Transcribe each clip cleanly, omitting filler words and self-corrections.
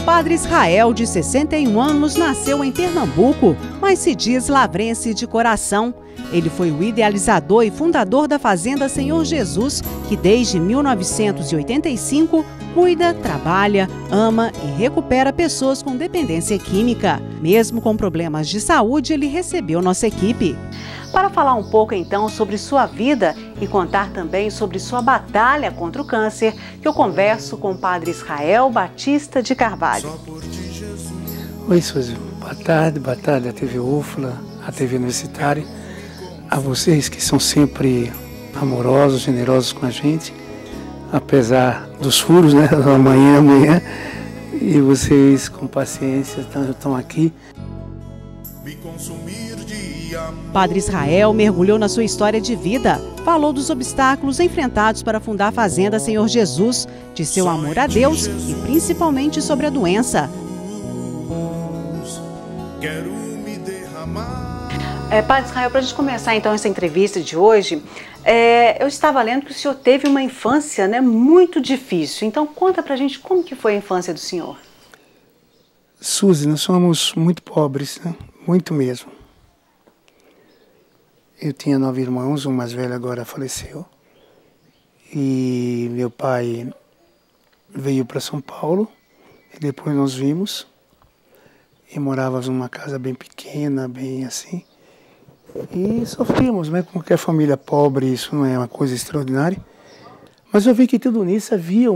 Padre Israel, de 61 anos, nasceu em Pernambuco, mas se diz lavrense de coração. Ele foi o idealizador e fundador da Fazenda Senhor Jesus, que desde 1985 cuida, trabalha, ama e recupera pessoas com dependência química. Mesmo com problemas de saúde, ele recebeu nossa equipe. Para falar um pouco então sobre sua vida e contar também sobre sua batalha contra o câncer, que eu converso com o Padre Israel Batista de Carvalho. Oi, Suzy. Boa tarde à TV UFLA, à TV Universitária, a vocês que são sempre amorosos, generosos com a gente, apesar dos furos, né, amanhã, e vocês com paciência estão aqui. Padre Israel mergulhou na sua história de vida, falou dos obstáculos enfrentados para fundar a Fazenda Senhor Jesus, de seu amor a Deus e principalmente sobre a doença. Padre Israel, para a gente começar então essa entrevista de hoje, eu estava lendo que o senhor teve uma infância, né, muito difícil. Então conta pra gente como que foi a infância do senhor. Suzy, nós somos muito pobres, né? Muito mesmo. Eu tinha 9 irmãos, o mais velho agora faleceu. E meu pai veio para São Paulo, e depois nós vimos. E morávamos numa casa bem pequena, bem assim. E sofríamos, né? Como qualquer família pobre, isso não é uma coisa extraordinária. Mas eu vi que tudo nisso havia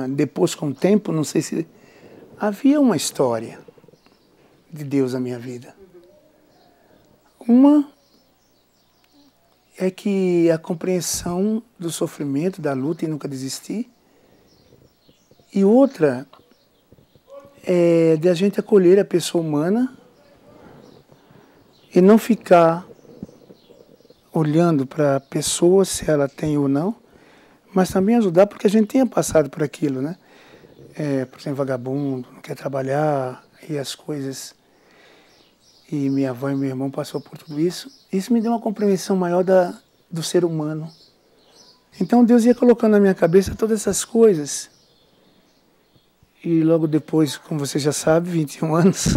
depois com o tempo, não sei se... havia uma história de Deus na minha vida. Uma é que a compreensão do sofrimento, da luta e nunca desistir. E outra é de a gente acolher a pessoa humana e não ficar olhando para a pessoa, se ela tem ou não, mas também ajudar porque a gente tenha passado por aquilo, né? Por exemplo, vagabundo, não quer trabalhar e as coisas. E minha avó e meu irmão passou por tudo isso. Isso me deu uma compreensão maior do ser humano. Então Deus ia colocando na minha cabeça todas essas coisas. E logo depois, como você já sabe, 21 anos,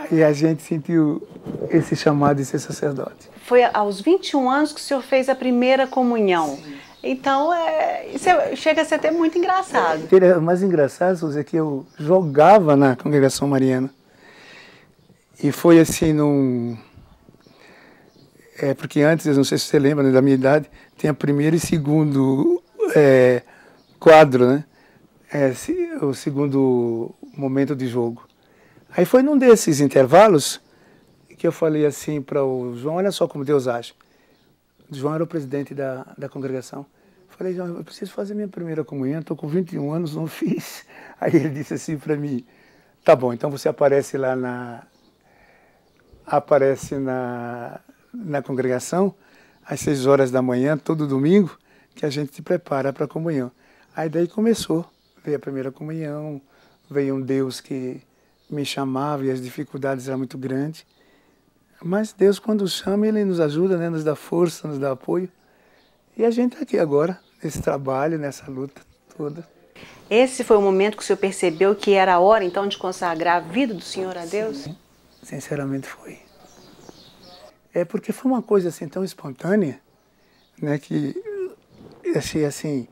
e a gente sentiu esse chamado de ser sacerdote. Foi aos 21 anos que o senhor fez a primeira comunhão. Sim. Então, isso chega a ser até muito engraçado. O mais engraçado, Suzy, é que eu jogava na congregação mariana. E foi assim porque antes, eu não sei se você lembra, né, da minha idade, tem a primeiro e segundo quadro, né? O segundo momento de jogo. Aí foi num desses intervalos que eu falei assim para o João, olha só como Deus age. O João era o presidente da congregação. Falei, João, eu preciso fazer minha primeira comunhão, estou com 21 anos, não fiz. Aí ele disse assim para mim, tá bom, então você aparece lá na congregação, às 6 horas da manhã, todo domingo, que a gente se prepara para a comunhão. Aí daí começou, veio a primeira comunhão, veio um Deus que me chamava e as dificuldades eram muito grandes. Mas Deus, quando chama, Ele nos ajuda, né? Nos dá força, nos dá apoio. E a gente está aqui agora, nesse trabalho, nessa luta toda. Esse foi o momento que o senhor percebeu que era a hora, então, de consagrar a vida do senhor a Deus? Sim, sinceramente foi. Porque foi uma coisa assim tão espontânea, né? Que eu achei assim,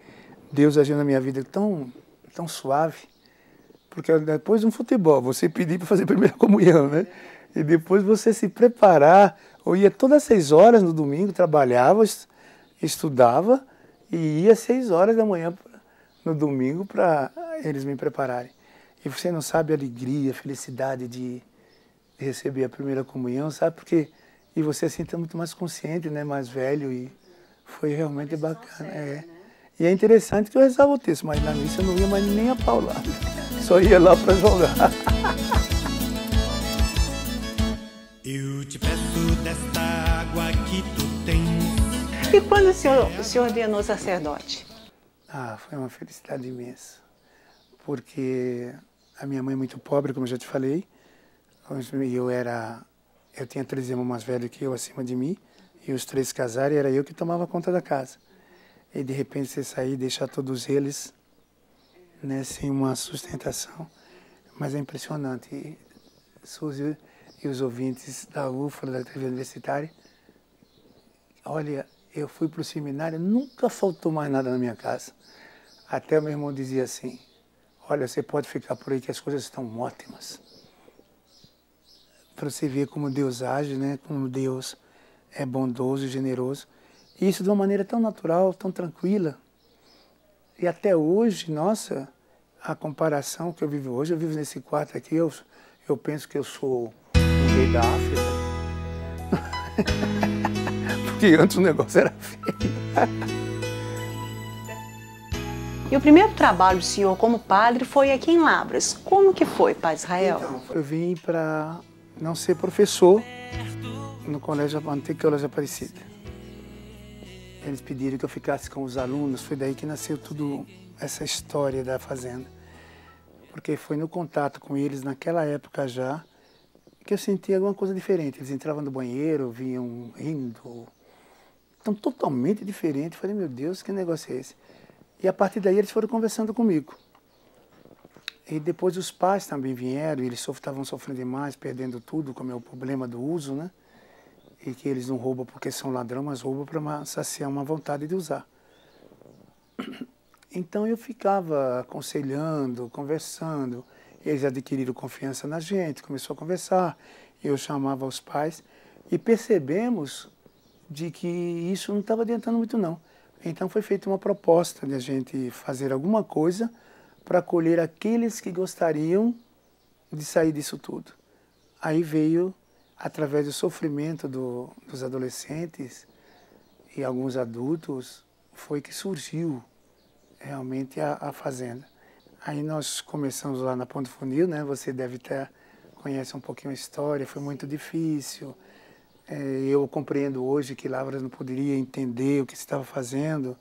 Deus agiu na minha vida tão suave. Porque depois de um futebol, você pedir para fazer a primeira comunhão, né? E depois você se preparar, eu ia todas as 6 horas no domingo, trabalhava, estudava e ia às 6 horas da manhã no domingo para eles me prepararem. E você não sabe a alegria, a felicidade de receber a primeira comunhão, sabe? Porque e você se sente muito mais consciente, né? Mais velho, e foi realmente bacana. E é interessante que eu rezava o texto, mas na missa eu não ia mais nem a pau lá, só ia lá para jogar. Eu te peço desta água que tu tens. E quando o senhor ordenou sacerdote? Foi uma felicidade imensa, porque a minha mãe é muito pobre, como eu já te falei, eu tinha 3 irmãos mais velhos que eu acima de mim, e os 3 casaram e era eu que tomava conta da casa. E de repente você sair e deixar todos eles, né, sem uma sustentação. Mas é impressionante, Suzy e os ouvintes da UFRA, da TV Universitária. Olha, eu fui para o seminário, nunca faltou mais nada na minha casa. Até o meu irmão dizia assim, olha, você pode ficar por aí que as coisas estão ótimas. Para você ver como Deus age, né? Como Deus é bondoso e generoso. E isso de uma maneira tão natural, tão tranquila. E até hoje, nossa, a comparação que eu vivo hoje, eu vivo nesse quarto aqui, eu penso que eu sou o rei da África. Porque antes o negócio era feio. E o primeiro trabalho do senhor como padre foi aqui em Lavras. Como que foi, Padre Israel? Então, eu vim para não ser professor no Colégio Antigo Colégio Aparecida. Eles pediram que eu ficasse com os alunos, foi daí que nasceu tudo essa história da fazenda. Porque foi no contato com eles, naquela época já, que eu sentia alguma coisa diferente. Eles entravam no banheiro, vinham rindo, então totalmente diferente. Falei, meu Deus, que negócio é esse? E a partir daí eles foram conversando comigo. E depois os pais também vieram, eles estavam sofrendo demais, perdendo tudo, como é o problema do uso, né? E que eles não roubam porque são ladrão, mas roubam para saciar uma vontade de usar. Então eu ficava aconselhando, conversando, eles adquiriram confiança na gente, começou a conversar, eu chamava os pais e percebemos de que isso não estava adiantando muito não. Então foi feita uma proposta de a gente fazer alguma coisa para acolher aqueles que gostariam de sair disso tudo. Aí veio, através do sofrimento dos adolescentes e alguns adultos, foi que surgiu realmente a fazenda. Aí nós começamos lá na Ponte Funil, né? Você deve conhece um pouquinho a história, foi muito difícil. Eu compreendo hoje que Lavras não poderia entender o que se estava fazendo.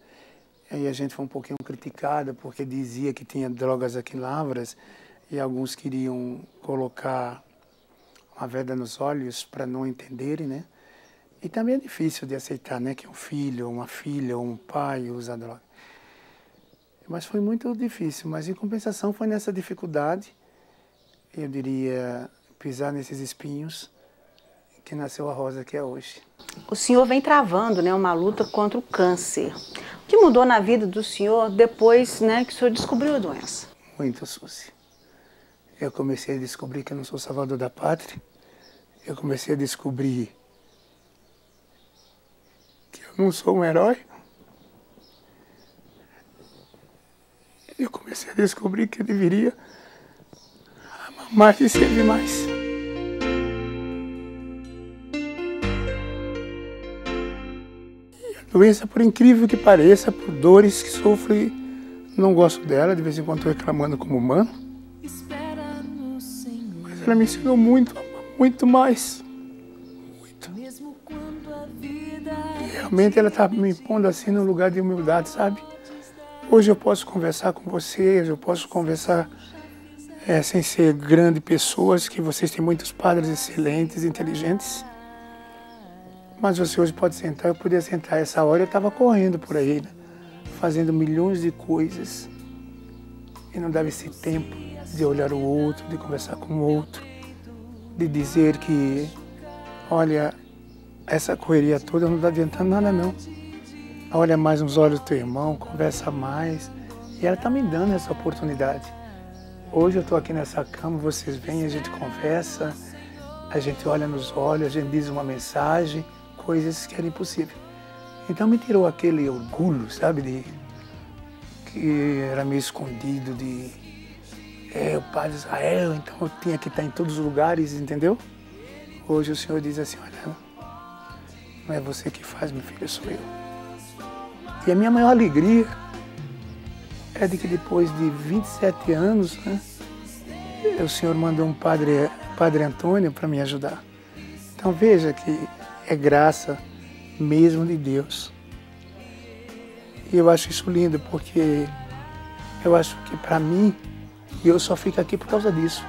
E a gente foi um pouquinho criticada porque dizia que tinha drogas aqui em Lavras e alguns queriam colocar uma veda nos olhos para não entenderem, né? E também é difícil de aceitar, né, que um filho, uma filha ou um pai usa droga. Mas foi muito difícil, mas em compensação foi nessa dificuldade, eu diria, pisar nesses espinhos, que nasceu a Rosa que é hoje. O senhor vem travando, né, uma luta contra o câncer. O que mudou na vida do senhor depois, né, que o senhor descobriu a doença? Muito, Suzy. Eu comecei a descobrir que eu não sou salvador da pátria. Eu comecei a descobrir que eu não sou um herói. Eu comecei a descobrir que eu deveria amar mais e servir mais. E a doença, por incrível que pareça, por dores que sofro, não gosto dela, de vez em quando estou reclamando como humano. Mas ela me ensinou muito, muito mais. Muito. E realmente ela está me pondo assim no lugar de humildade, sabe? Hoje eu posso conversar com vocês, eu posso conversar sem ser grande pessoas, que vocês têm muitos padres excelentes, inteligentes. Mas você hoje pode sentar, eu podia sentar essa hora, eu estava correndo por aí, né? Fazendo milhões de coisas. E não dava esse tempo de olhar o outro, de conversar com o outro, de dizer que, olha, essa correria toda não está adiantando nada não. Olha mais nos olhos do teu irmão, conversa mais. E ela está me dando essa oportunidade. Hoje eu estou aqui nessa cama, vocês vêm, a gente conversa, a gente olha nos olhos, a gente diz uma mensagem, coisas que eram impossíveis. Então me tirou aquele orgulho, sabe, que era meio escondido, o Padre Israel, então eu tinha que estar em todos os lugares, entendeu? Hoje o Senhor diz assim, olha, não é você que faz, meu filho, sou eu. E a minha maior alegria é de que depois de 27 anos, né, o Senhor mandou um Padre Antônio para me ajudar. Então veja que é graça mesmo de Deus. E eu acho isso lindo, porque eu acho que para mim, eu só fico aqui por causa disso.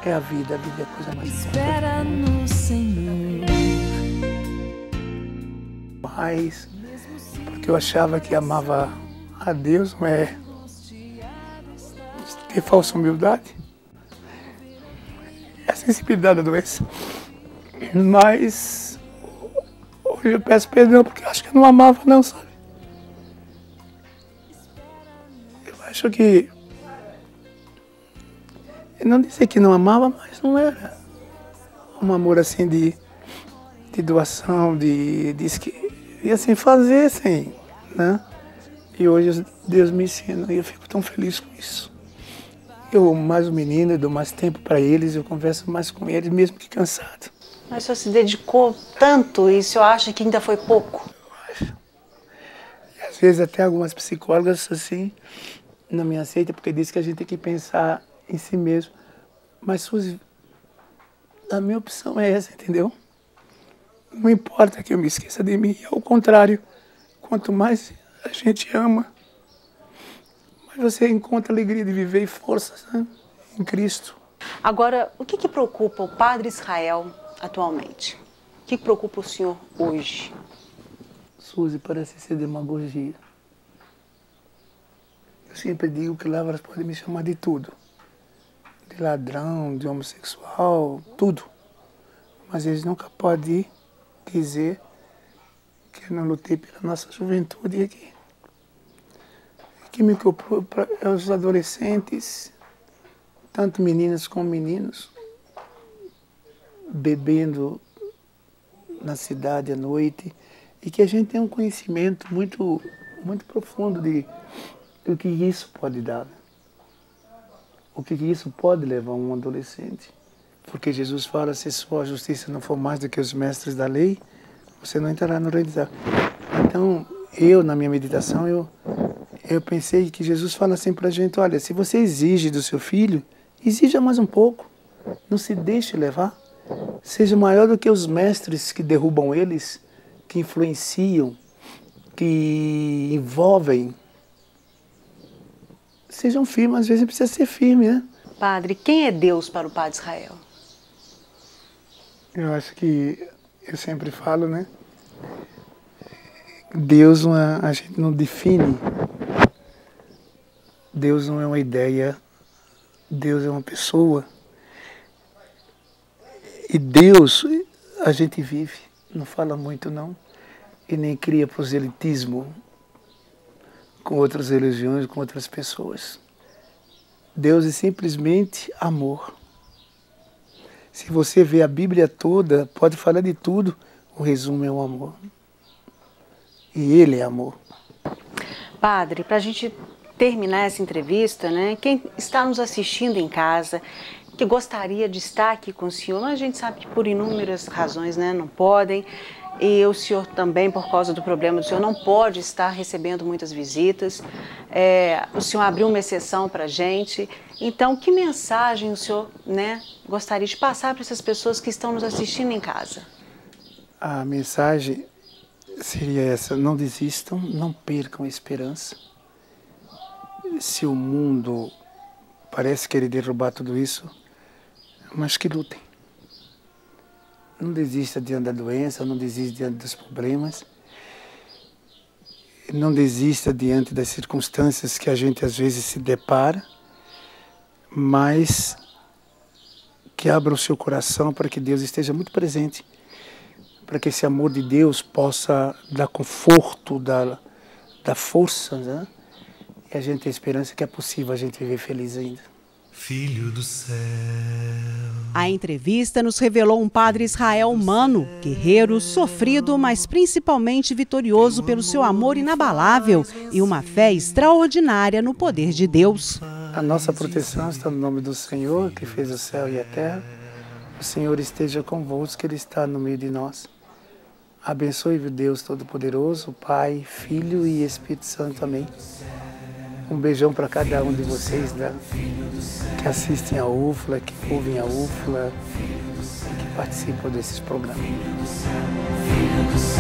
É a vida é a coisa mais importante. Espera no Senhor. Mas, porque eu achava que amava a Deus, não é ter falsa humildade. é a sensibilidade da doença. Mas hoje eu peço perdão porque eu acho que eu não amava não, sabe? Eu acho que... Eu não dizer que não amava, mas não era um amor assim de doação, de e assim fazer assim, né? E hoje Deus me ensina e eu fico tão feliz com isso. Eu amo mais o menino, eu dou mais tempo para eles, eu converso mais com eles, mesmo que cansado. Mas o senhor se dedicou tanto e o senhor acha que ainda foi pouco? Eu acho. E às vezes até algumas psicólogas assim não me aceitam porque dizem que a gente tem que pensar em si mesmo. Mas Suzy, a minha opção é essa, entendeu? Não importa que eu me esqueça de mim, ao contrário, quanto mais a gente ama, mais você encontra alegria de viver e forças, né, em Cristo. Agora, o que preocupa o Padre Israel atualmente? O que preocupa o senhor hoje? Suzy, parece ser demagogia. Eu sempre digo que lá elas podem me chamar de tudo. De ladrão, de homossexual, tudo. Mas eles nunca podem dizer que eu não lutei pela nossa juventude aqui. O que me preocupa é os adolescentes, tanto meninas como meninos, bebendo na cidade à noite, e que a gente tem um conhecimento muito profundo do que isso pode dar. O que isso pode levar um adolescente. Porque Jesus fala, se sua justiça não for mais do que os mestres da lei, você não entrará no reino de Deus. Então, na minha meditação, eu pensei que Jesus fala assim para a gente, olha, se você exige do seu filho, exija mais um pouco. Não se deixe levar. Seja maior do que os mestres que derrubam eles, que influenciam, que envolvem. Sejam firmes, às vezes precisa ser firme, né? Padre, quem é Deus para o Padre Israel? Eu acho que, eu sempre falo, né? Deus a gente não define. Deus não é uma ideia. Deus é uma pessoa. E Deus a gente vive. Não fala muito não. E nem cria proselitismo com outras religiões, com outras pessoas. Deus é simplesmente amor. Se você vê a Bíblia toda, pode falar de tudo, o resumo é o amor. E Ele é amor. Padre, para a gente terminar essa entrevista, né, quem está nos assistindo em casa, que gostaria de estar aqui com o senhor, mas a gente sabe que por inúmeras razões, né, não podem, e o senhor também, por causa do problema do senhor, não pode estar recebendo muitas visitas. O senhor abriu uma exceção para a gente. Então, que mensagem o senhor, né, gostaria de passar para essas pessoas que estão nos assistindo em casa? A mensagem seria essa: não desistam, não percam a esperança. Se o mundo parece querer derrubar tudo isso, mas que lutem. Não desista diante da doença, não desista diante dos problemas. Não desista diante das circunstâncias que a gente às vezes se depara, mas que abra o seu coração para que Deus esteja muito presente, para que esse amor de Deus possa dar conforto, dar força, né? E a gente tem esperança que é possível a gente viver feliz ainda. Filho do céu. A entrevista nos revelou um Padre Israel humano, guerreiro, sofrido, mas principalmente vitorioso pelo seu amor inabalável e uma fé extraordinária no poder de Deus. A nossa proteção está no nome do Senhor, que fez o céu e a terra. O Senhor esteja convosco, Ele está no meio de nós. Abençoe-o Deus Todo-Poderoso, Pai, Filho e Espírito Santo. Amém. Um beijão para cada um de vocês, né, que assistem a UFLA, que ouvem a UFLA e que participam desses programas. Filho do céu, filho do céu.